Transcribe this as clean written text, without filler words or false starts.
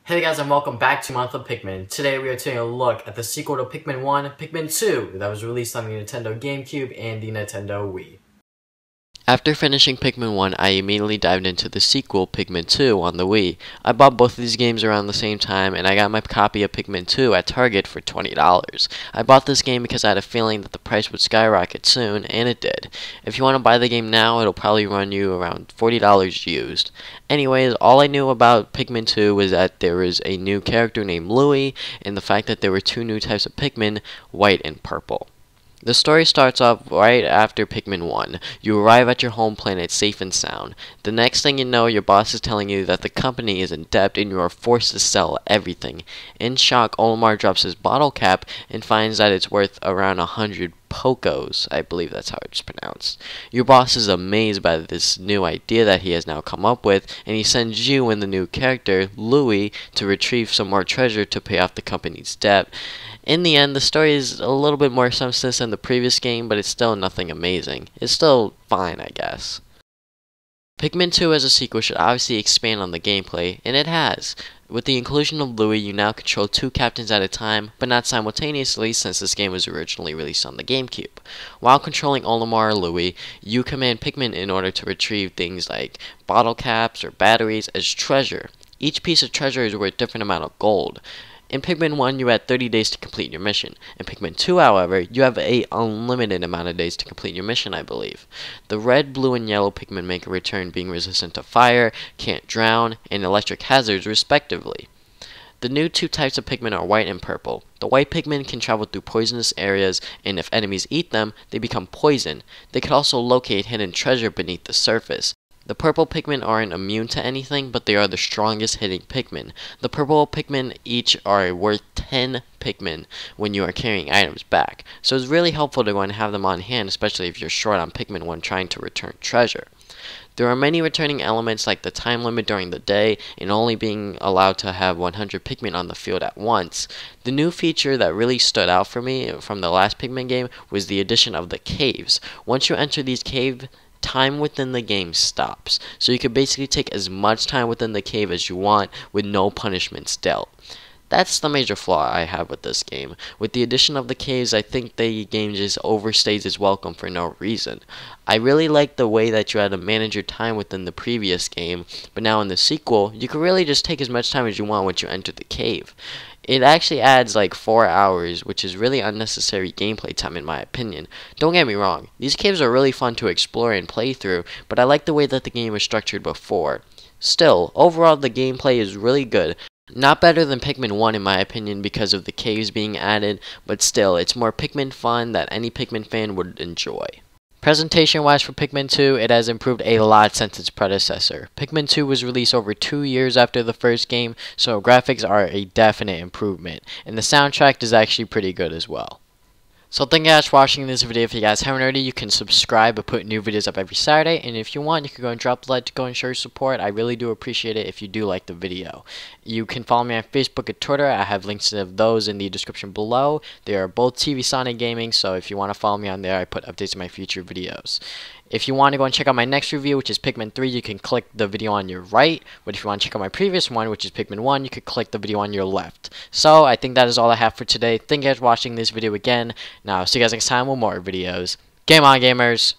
Hey guys, and welcome back to Month of Pikmin. Today we are taking a look at the sequel to Pikmin 1, Pikmin 2, that was released on the Nintendo Gamecube and the Nintendo Wii. After finishing Pikmin 1, I immediately dived into the sequel, Pikmin 2, on the Wii. I bought both of these games around the same time, and I got my copy of Pikmin 2 at Target for $20. I bought this game because I had a feeling that the price would skyrocket soon, and it did. If you want to buy the game now, it'll probably run you around $40 used. Anyways, all I knew about Pikmin 2 was that there was a new character named Louie, and the fact that there were two new types of Pikmin, white and purple. The story starts off right after Pikmin 1. You arrive at your home planet safe and sound. The next thing you know, your boss is telling you that the company is in debt and you are forced to sell everything. In shock, Olimar drops his bottle cap and finds that it's worth around 100 Pokos. I believe that's how it's pronounced. Your boss is amazed by this new idea that he has now come up with, and he sends you and the new character, Louie, to retrieve some more treasure to pay off the company's debt. In the end, the story is a little bit more substance than the previous game, but it's still nothing amazing. It's still fine, I guess. Pikmin 2 as a sequel should obviously expand on the gameplay, and it has. With the inclusion of Louie, you now control two captains at a time, but not simultaneously since this game was originally released on the Gamecube. While controlling Olimar or Louie, you command Pikmin in order to retrieve things like bottle caps or batteries as treasure. Each piece of treasure is worth a different amount of gold. In Pikmin 1, you had 30 days to complete your mission. In Pikmin 2, however, you have an unlimited amount of days to complete your mission, I believe. The red, blue, and yellow Pikmin make a return, being resistant to fire, can't drown, and electric hazards, respectively. The new two types of Pikmin are white and purple. The white Pikmin can travel through poisonous areas, and if enemies eat them, they become poison. They can also locate hidden treasure beneath the surface. The purple Pikmin aren't immune to anything, but they are the strongest hitting Pikmin. The purple Pikmin each are worth 10 Pikmin when you are carrying items back, so it's really helpful to go and have them on hand, especially if you're short on Pikmin when trying to return treasure. There are many returning elements like the time limit during the day and only being allowed to have 100 Pikmin on the field at once. The new feature that really stood out for me from the last Pikmin game was the addition of the caves. Once you enter these caves, time within the game stops, so you can basically take as much time within the cave as you want with no punishments dealt. That's the major flaw I have with this game. With the addition of the caves, I think the game just overstays its welcome for no reason. I really like the way that you had to manage your time within the previous game, but now in the sequel, you can really just take as much time as you want once you enter the cave. It actually adds like 4 hours, which is really unnecessary gameplay time in my opinion. Don't get me wrong, these caves are really fun to explore and play through, but I like the way that the game was structured before. Still, overall the gameplay is really good. Not better than Pikmin 1 in my opinion because of the caves being added, but still, it's more Pikmin fun that any Pikmin fan would enjoy. Presentation-wise for Pikmin 2, it has improved a lot since its predecessor. Pikmin 2 was released over 2 years after the first game, so graphics are a definite improvement, and the soundtrack is actually pretty good as well. So thank you guys for watching this video. If you guys haven't already, you can subscribe. I put new videos up every Saturday, and if you want, you can go and drop the like to go and show your support. I really do appreciate it if you do like the video. You can follow me on Facebook and Twitter. I have links to those in the description below. They are both tvsonicgaming, so if you want to follow me on there, I put updates on my future videos. If you want to go and check out my next review, which is Pikmin 3, you can click the video on your right. But if you want to check out my previous one, which is Pikmin 1, you can click the video on your left. So, I think that is all I have for today. Thank you guys for watching this video again. Now, see you guys next time with more videos. Game on, gamers!